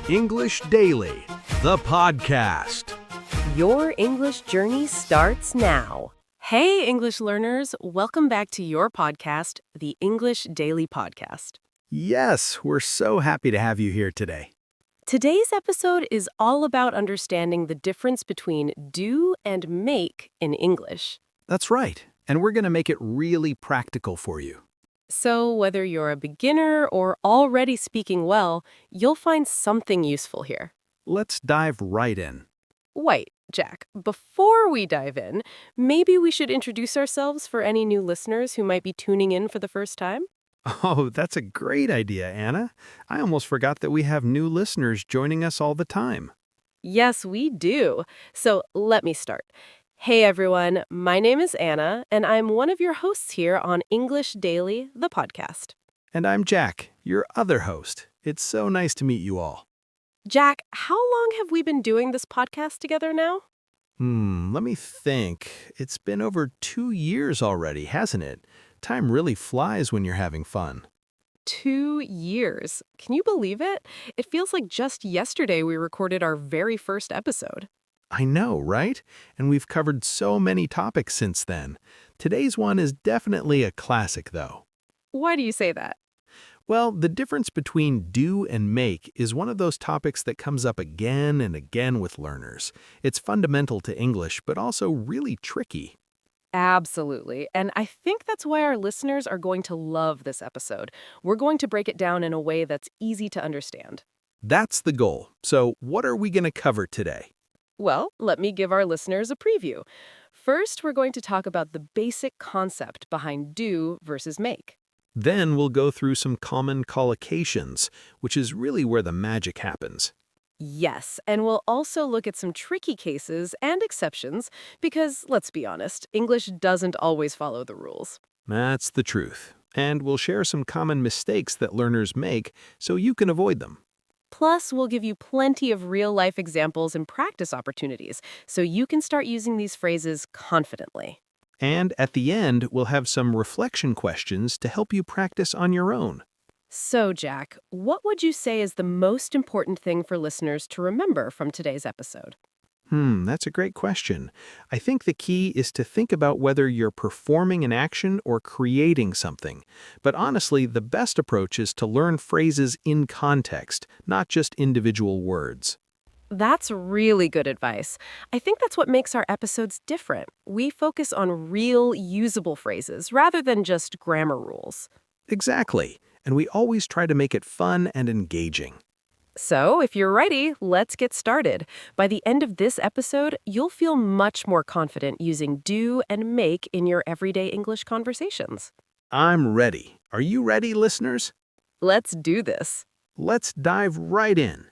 English Daily, the podcast. Your English journey starts now. Hey, English learners. Welcome back to your podcast, the English Daily Podcast. Yes, we're so happy to have you here today. Today's episode is all about understanding the difference between do and make in English. That's right, and we're going to make it really practical for you. So whether you're a beginner or already speaking well, you'll find something useful here. Let's dive right in. Wait, Jack, before we dive in, maybe we should introduce ourselves for any new listeners who might be tuning in for the first time? Oh, that's a great idea, Anna. I almost forgot that we have new listeners joining us all the time. Yes, we do. So let me start. Hey everyone, my name is Anna, and I'm one of your hosts here on English Daily, the podcast. And I'm Jack, your other host. It's so nice to meet you all. Jack, how long have we been doing this podcast together now? Let me think. It's been over 2 years already, hasn't it? Time really flies when you're having fun. 2 years. Can you believe it? It feels like just yesterday we recorded our very first episode. I know, right? And we've covered so many topics since then. Today's one is definitely a classic, though. Why do you say that? Well, the difference between do and make is one of those topics that comes up again and again with learners. It's fundamental to English, but also really tricky. Absolutely. And I think that's why our listeners are going to love this episode. We're going to break it down in a way that's easy to understand. That's the goal. So what are we going to cover today? Well, let me give our listeners a preview. First, we're going to talk about the basic concept behind do versus make. Then we'll go through some common collocations, which is really where the magic happens. Yes, and we'll also look at some tricky cases and exceptions because, let's be honest, English doesn't always follow the rules. That's the truth. And we'll share some common mistakes that learners make so you can avoid them. Plus, we'll give you plenty of real-life examples and practice opportunities so you can start using these phrases confidently. And at the end, we'll have some reflection questions to help you practice on your own. So, Jack, what would you say is the most important thing for listeners to remember from today's episode? That's a great question. I think the key is to think about whether you're performing an action or creating something. But honestly, the best approach is to learn phrases in context, not just individual words. That's really good advice. I think that's what makes our episodes different. We focus on real, usable phrases rather than just grammar rules. Exactly. And we always try to make it fun and engaging. So, if you're ready, let's get started. By the end of this episode, you'll feel much more confident using do and make in your everyday English conversations. I'm ready. Are you ready, listeners? Let's do this. Let's dive right in.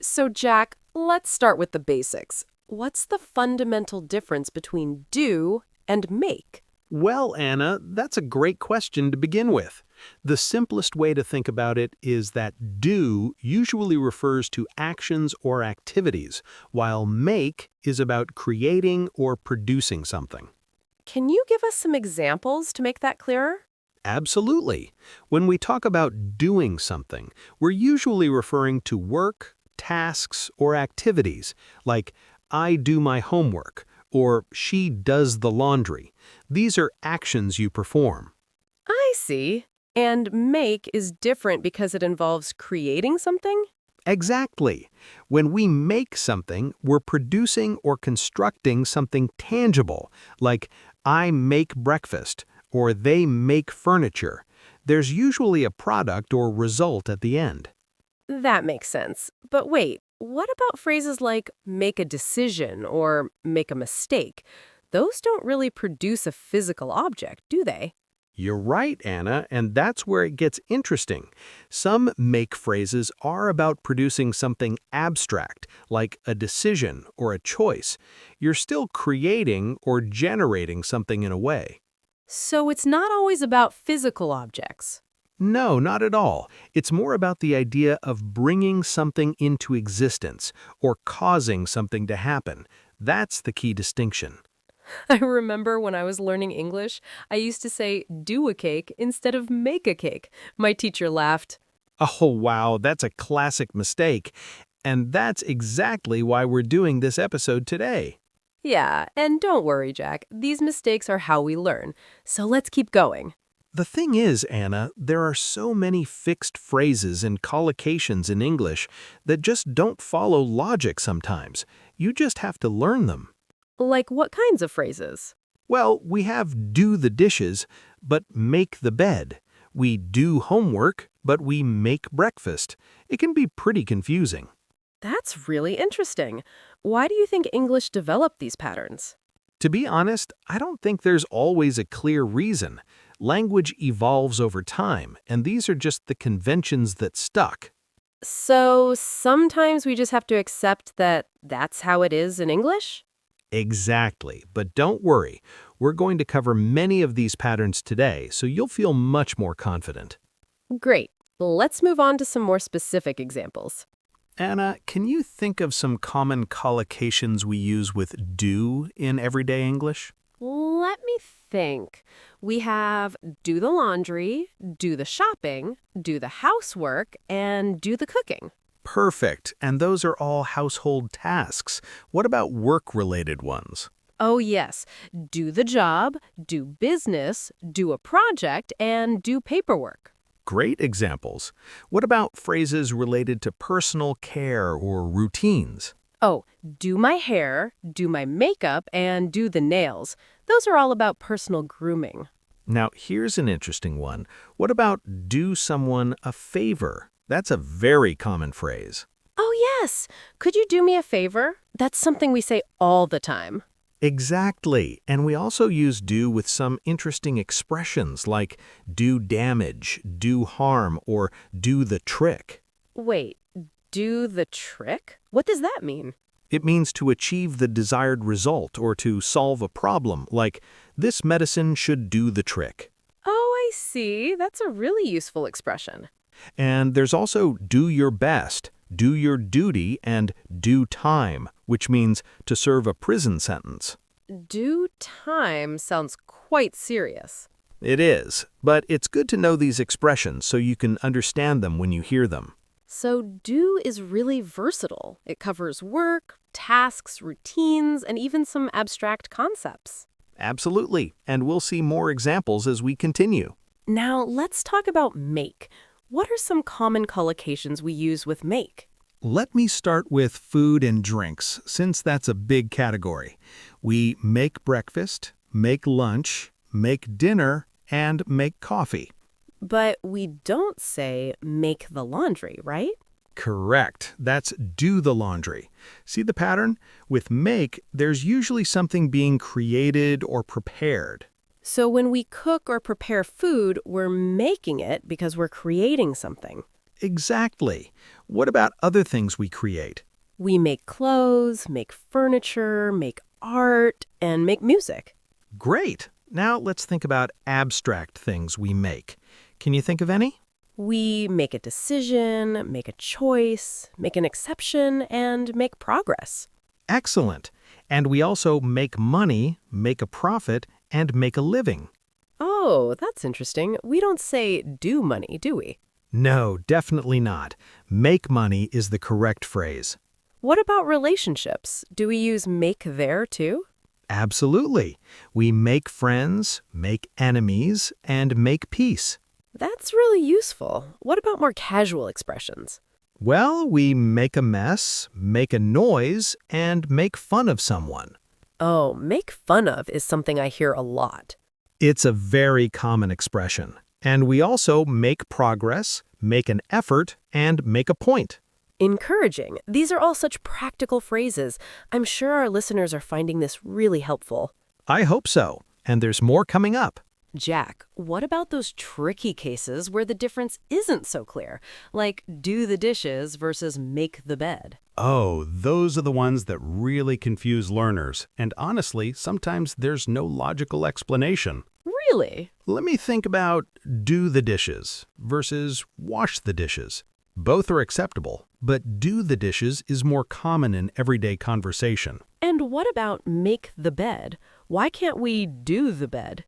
So, Jack, let's start with the basics. What's the fundamental difference between do and make? Well, Anna, that's a great question to begin with. The simplest way to think about it is that do usually refers to actions or activities, while make is about creating or producing something. Can you give us some examples to make that clearer? Absolutely. When we talk about doing something, we're usually referring to work, tasks, or activities, like I do my homework, or she does the laundry. These are actions you perform. I see. And make is different because it involves creating something? Exactly. When we make something, we're producing or constructing something tangible, like I make breakfast, or they make furniture. There's usually a product or result at the end. That makes sense. But wait, what about phrases like make a decision or make a mistake? Those don't really produce a physical object, do they? You're right, Anna, and that's where it gets interesting. Some make phrases are about producing something abstract, like a decision or a choice. You're still creating or generating something in a way. So it's not always about physical objects. No, not at all. It's more about the idea of bringing something into existence or causing something to happen. That's the key distinction. I remember when I was learning English, I used to say do a cake instead of make a cake. My teacher laughed. Oh, wow, that's a classic mistake. And that's exactly why we're doing this episode today. Yeah, and don't worry, Jack. These mistakes are how we learn. So let's keep going. The thing is, Anna, there are so many fixed phrases and collocations in English that just don't follow logic sometimes. You just have to learn them. Like what kinds of phrases? Well, we have do the dishes, but make the bed. We do homework, but we make breakfast. It can be pretty confusing. That's really interesting. Why do you think English developed these patterns? To be honest, I don't think there's always a clear reason. Language evolves over time, and these are just the conventions that stuck. So sometimes we just have to accept that that's how it is in English? Exactly, but don't worry. We're going to cover many of these patterns today, so you'll feel much more confident. Great. Let's move on to some more specific examples. Anna, can you think of some common collocations we use with do in everyday English? Let me think. We have do the laundry, do the shopping, do the housework, and do the cooking. Perfect, and those are all household tasks. What about work-related ones? Oh, yes. Do the job, do business, do a project, and do paperwork. Great examples. What about phrases related to personal care or routines? Oh, do my hair, do my makeup, and do the nails. Those are all about personal grooming. Now, here's an interesting one. What about do someone a favor? That's a very common phrase. Oh, yes. Could you do me a favor? That's something we say all the time. Exactly. And we also use do with some interesting expressions like do damage, do harm, or do the trick. Wait, do the trick? What does that mean? It means to achieve the desired result or to solve a problem, like this medicine should do the trick. Oh, I see. That's a really useful expression. And there's also do your best, do your duty, and do time, which means to serve a prison sentence. Do time sounds quite serious. It is, but it's good to know these expressions so you can understand them when you hear them. So do is really versatile. It covers work, tasks, routines, and even some abstract concepts. Absolutely, and we'll see more examples as we continue. Now let's talk about make. What are some common collocations we use with make? Let me start with food and drinks, since that's a big category. We make breakfast, make lunch, make dinner, and make coffee. But we don't say make the laundry, right? Correct. That's do the laundry. See the pattern? With make, there's usually something being created or prepared. So when we cook or prepare food, we're making it because we're creating something. Exactly. What about other things we create? We make clothes, make furniture, make art, and make music. Great. Now let's think about abstract things we make. Can you think of any? We make a decision, make a choice, make an exception, and make progress. Excellent. And we also make money, make a profit, and make a living. Oh, that's interesting. We don't say do money, do we? No, definitely not. Make money is the correct phrase. What about relationships? Do we use make there too? Absolutely. We make friends, make enemies, and make peace. That's really useful. What about more casual expressions? Well, we make a mess, make a noise, and make fun of someone. Oh, make fun of is something I hear a lot. It's a very common expression. And we also make progress, make an effort, and make a point. Encouraging. These are all such practical phrases. I'm sure our listeners are finding this really helpful. I hope so. And there's more coming up. Jack, what about those tricky cases where the difference isn't so clear, like do the dishes versus make the bed? Oh, those are the ones that really confuse learners, and honestly, sometimes there's no logical explanation. Really? Let me think about do the dishes versus wash the dishes. Both are acceptable, but do the dishes is more common in everyday conversation. And what about make the bed? Why can't we do the bed?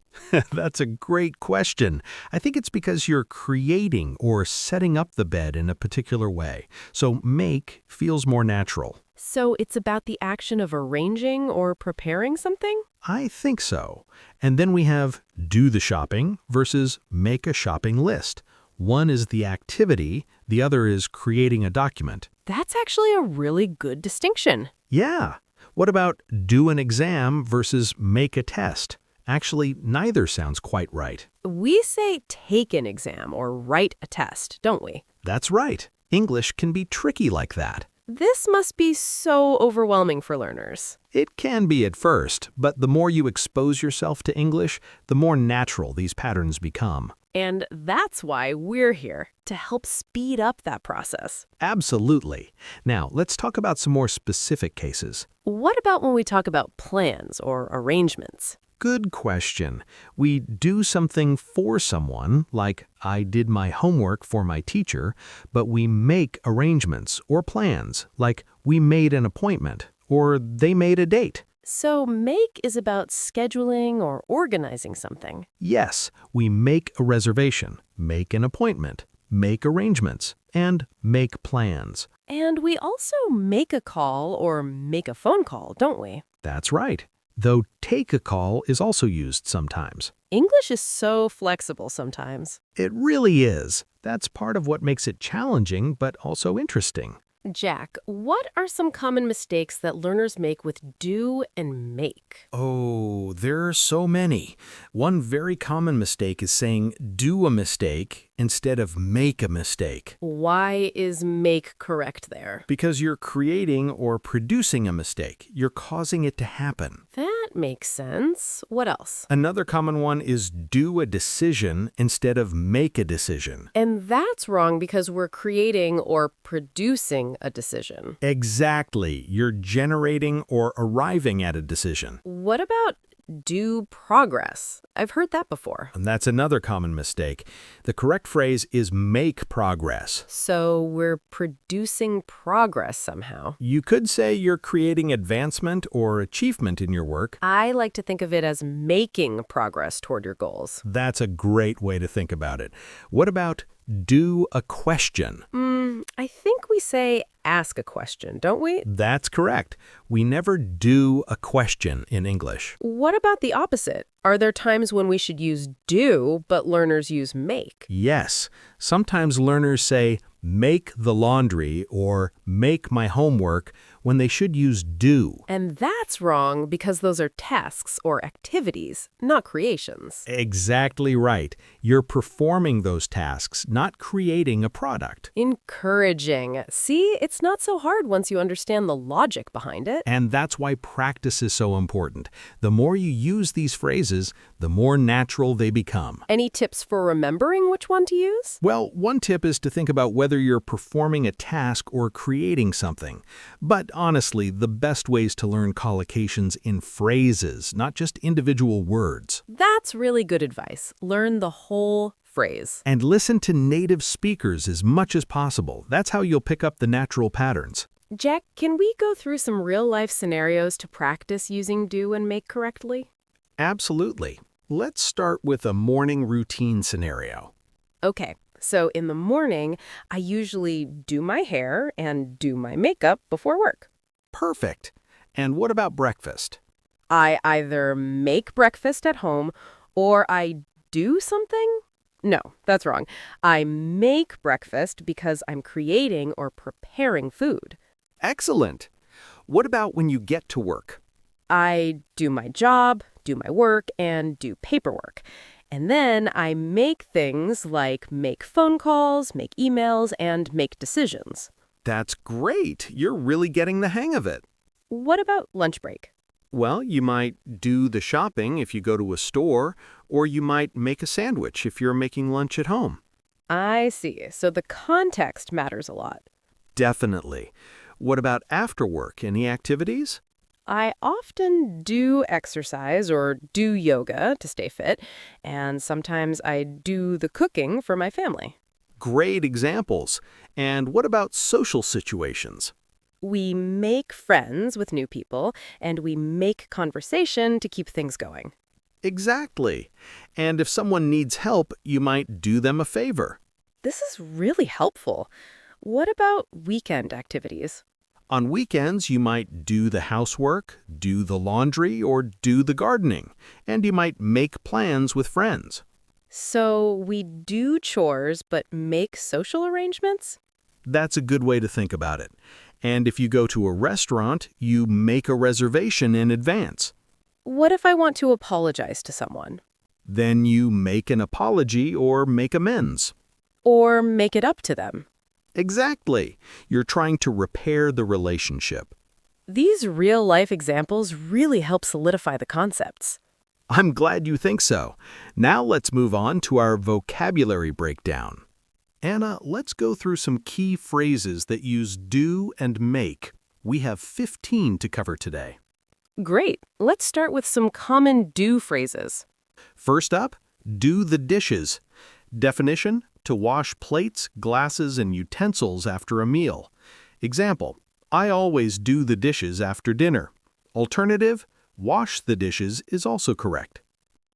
That's a great question. I think it's because you're creating or setting up the bed in a particular way. So make feels more natural. So it's about the action of arranging or preparing something? I think so. And then we have do the shopping versus make a shopping list. One is the activity, the other is creating a document. That's actually a really good distinction. Yeah. What about do an exam versus make a test? Actually, neither sounds quite right. We say take an exam or write a test, don't we? That's right. English can be tricky like that. This must be so overwhelming for learners. It can be at first, but the more you expose yourself to English, the more natural these patterns become. And that's why we're here, to help speed up that process. Absolutely. Now, let's talk about some more specific cases. What about when we talk about plans or arrangements? Good question. We do something for someone, like I did my homework for my teacher, but we make arrangements or plans, like we made an appointment or they made a date. So make is about scheduling or organizing something. Yes, we make a reservation, make an appointment, make arrangements, and make plans. And we also make a call or make a phone call, don't we? That's right. Though take a call is also used sometimes. English is so flexible sometimes. It really is. That's part of what makes it challenging, but also interesting. Jack, what are some common mistakes that learners make with do and make? Oh, there are so many. One very common mistake is saying do a mistake instead of make a mistake. Why is make correct there? Because you're creating or producing a mistake. You're causing it to happen. That makes sense. What else? Another common one is do a decision instead of make a decision. And that's wrong because we're creating or producing a decision. Exactly. You're generating or arriving at a decision. What about do progress? I've heard that before. And that's another common mistake. The correct phrase is make progress. So we're producing progress somehow. You could say you're creating advancement or achievement in your work. I like to think of it as making progress toward your goals. That's a great way to think about it. What about do a question? I think we say ask a question, don't we? That's correct. We never do a question in English. What about the opposite? Are there times when we should use do, but learners use make? Yes. Sometimes learners say, make the laundry or make my homework when they should use do. And that's wrong because those are tasks or activities, not creations. Exactly right. You're performing those tasks, not creating a product. Encouraging. See, it's not so hard once you understand the logic behind it. And that's why practice is so important. The more you use these phrases, the more natural they become. Any tips for remembering which one to use? Well, one tip is to think about whether you're performing a task or creating something. But honestly, the best ways to learn collocations in phrases, not just individual words. That's really good advice. Learn the whole phrase. And listen to native speakers as much as possible. That's how you'll pick up the natural patterns. Jack, can we go through some real-life scenarios to practice using do and make correctly? Absolutely. Let's start with a morning routine scenario. Okay, so in the morning, I usually do my hair and do my makeup before work. Perfect. And what about breakfast? I either make breakfast at home or I do something? No, that's wrong. I make breakfast because I'm creating or preparing food. Excellent. What about when you get to work? I do my job, do my work, and do paperwork. And then I make things like make phone calls, make emails, and make decisions. That's great. You're really getting the hang of it. What about lunch break? Well, you might do the shopping if you go to a store, or you might make a sandwich if you're making lunch at home. I see. So the context matters a lot. Definitely. What about after work? Any activities? I often do exercise or do yoga to stay fit, and sometimes I do the cooking for my family. Great examples. And what about social situations? We make friends with new people, and we make conversation to keep things going. Exactly. And if someone needs help, you might do them a favor. This is really helpful. What about weekend activities? On weekends, you might do the housework, do the laundry, or do the gardening, and you might make plans with friends. So we do chores but make social arrangements? That's a good way to think about it. And if you go to a restaurant, you make a reservation in advance. What if I want to apologize to someone? Then you make an apology or make amends. Or make it up to them? Exactly. You're trying to repair the relationship. These real-life examples really help solidify the concepts. I'm glad you think so. Now let's move on to our vocabulary breakdown. Anna, let's go through some key phrases that use do and make. We have 15 to cover today. Great. Let's start with some common do phrases. First up, do the dishes. Definition, to wash plates, glasses, and utensils after a meal. Example, I always do the dishes after dinner. Alternative, wash the dishes is also correct.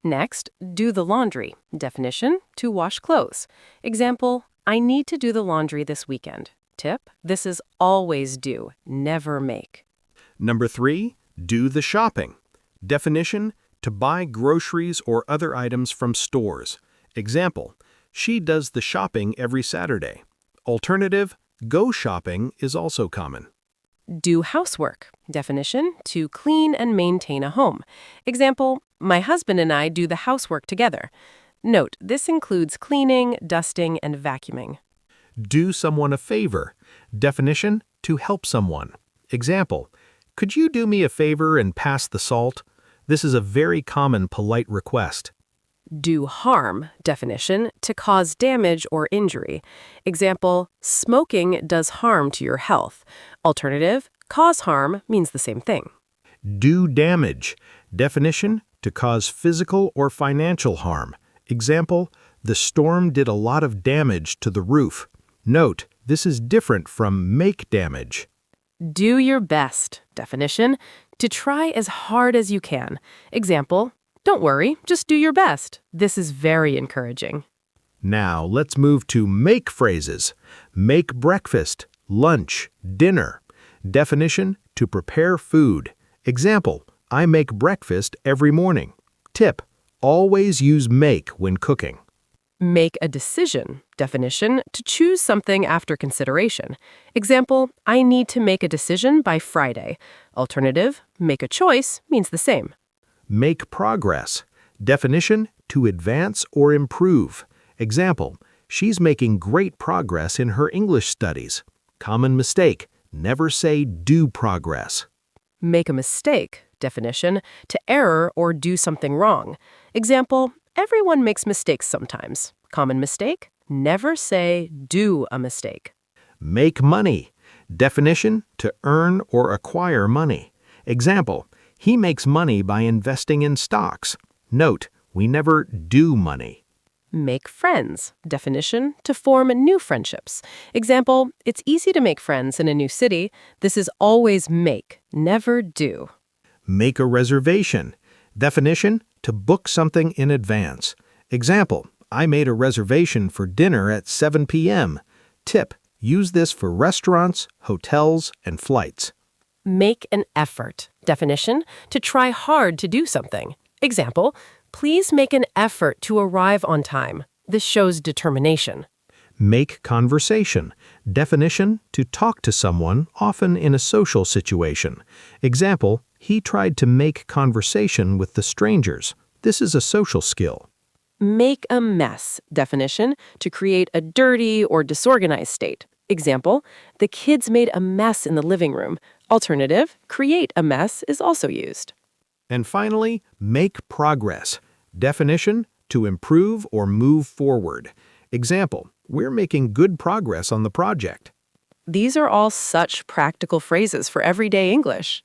Next, do the laundry. Definition, to wash clothes. Example, I need to do the laundry this weekend. Tip, this is always do, never make. Number 3, do the shopping. Definition, to buy groceries or other items from stores. Example, she does the shopping every Saturday. Alternative, go shopping is also common. Do housework. Definition, to clean and maintain a home. Example, my husband and I do the housework together. Note, this includes cleaning, dusting, and vacuuming. Do someone a favor. Definition, to help someone. Example, could you do me a favor and pass the salt? This is a very common polite request. Do harm. Definition, to cause damage or injury. Example, smoking does harm to your health. Alternative, cause harm means the same thing. Do damage. Definition, to cause physical or financial harm. Example, the storm did a lot of damage to the roof. Note, this is different from make damage. Do your best. Definition, to try as hard as you can. Example, don't worry, just do your best. This is very encouraging. Now, let's move to make phrases. Make breakfast, lunch, dinner. Definition, to prepare food. Example, I make breakfast every morning. Tip, always use make when cooking. Make a decision. Definition, to choose something after consideration. Example, I need to make a decision by Friday. Alternative, make a choice means the same. Make progress. Definition, to advance or improve. Example, she's making great progress in her English studies. Common mistake, never say do progress. Make a mistake. Definition, to error or do something wrong. Example, everyone makes mistakes sometimes. Common mistake, never say do a mistake. Make money. Definition, to earn or acquire money. Example, he makes money by investing in stocks. Note, we never do money. Make friends. Definition, to form new friendships. Example, it's easy to make friends in a new city. This is always make, never do. Make a reservation. Definition, to book something in advance. Example, I made a reservation for dinner at 7 p.m. Tip, use this for restaurants, hotels, and flights. Make an effort. Definition, to try hard to do something. Example, please make an effort to arrive on time. This shows determination. Make conversation. Definition, to talk to someone, often in a social situation. Example, he tried to make conversation with the strangers. This is a social skill. Make a mess. Definition, to create a dirty or disorganized state. Example, the kids made a mess in the living room. Alternative, create a mess is also used. And finally, make progress. Definition, to improve or move forward. Example, we're making good progress on the project. These are all such practical phrases for everyday English.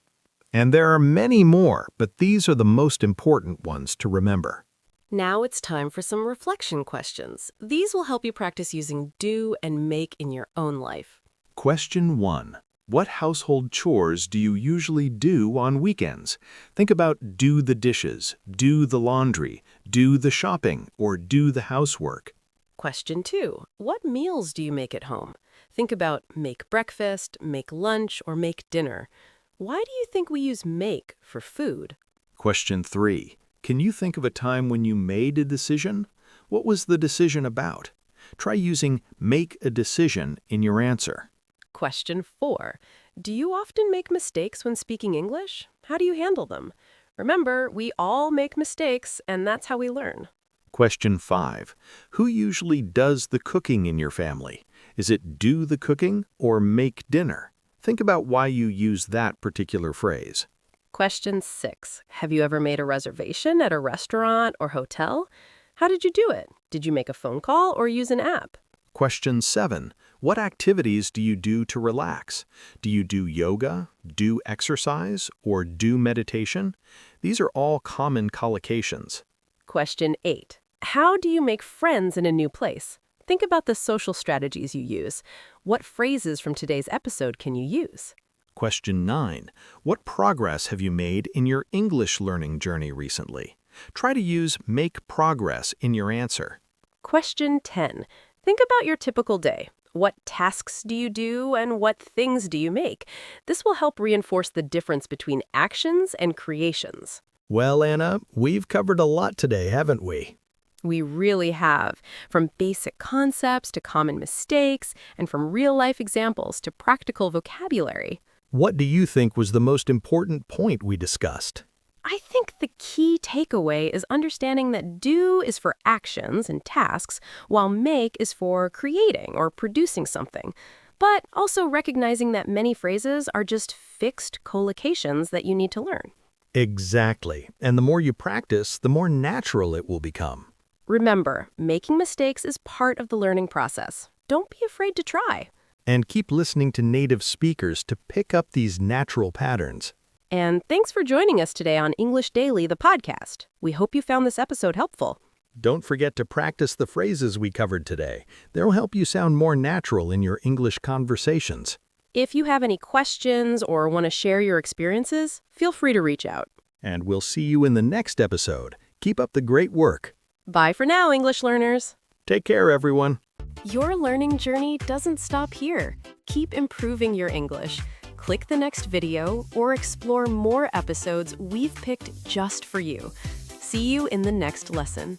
And there are many more, but these are the most important ones to remember. Now it's time for some reflection questions. These will help you practice using do and make in your own life. Question 1. What household chores do you usually do on weekends? Think about do the dishes, do the laundry, do the shopping, or do the housework. Question 2. What meals do you make at home? Think about make breakfast, make lunch, or make dinner. Why do you think we use make for food? Question 3. Can you think of a time when you made a decision? What was the decision about? Try using make a decision in your answer. Question 4. Do you often make mistakes when speaking English? How do you handle them? Remember, we all make mistakes, and that's how we learn. Question 5. Who usually does the cooking in your family? Is it do the cooking or make dinner? Think about why you use that particular phrase. Question 6. Have you ever made a reservation at a restaurant or hotel? How did you do it? Did you make a phone call or use an app? Question 7. What activities do you do to relax? Do you do yoga, do exercise, or do meditation? These are all common collocations. Question 8. How do you make friends in a new place? Think about the social strategies you use. What phrases from today's episode can you use? Question 9. What progress have you made in your English learning journey recently? Try to use make progress in your answer. Question 10. Think about your typical day. What tasks do you do and what things do you make? This will help reinforce the difference between actions and creations. Well, Anna, we've covered a lot today, haven't we? We really have, from basic concepts to common mistakes, and from real-life examples to practical vocabulary. What do you think was the most important point we discussed? I think the key takeaway is understanding that do is for actions and tasks, while make is for creating or producing something. But also recognizing that many phrases are just fixed collocations that you need to learn. Exactly. And the more you practice, the more natural it will become. Remember, making mistakes is part of the learning process. Don't be afraid to try. And keep listening to native speakers to pick up these natural patterns. And thanks for joining us today on English Daily, the podcast. We hope you found this episode helpful. Don't forget to practice the phrases we covered today. They'll help you sound more natural in your English conversations. If you have any questions or want to share your experiences, feel free to reach out. And we'll see you in the next episode. Keep up the great work. Bye for now, English learners. Take care, everyone. Your learning journey doesn't stop here. Keep improving your English. Click the next video or explore more episodes we've picked just for you. See you in the next lesson.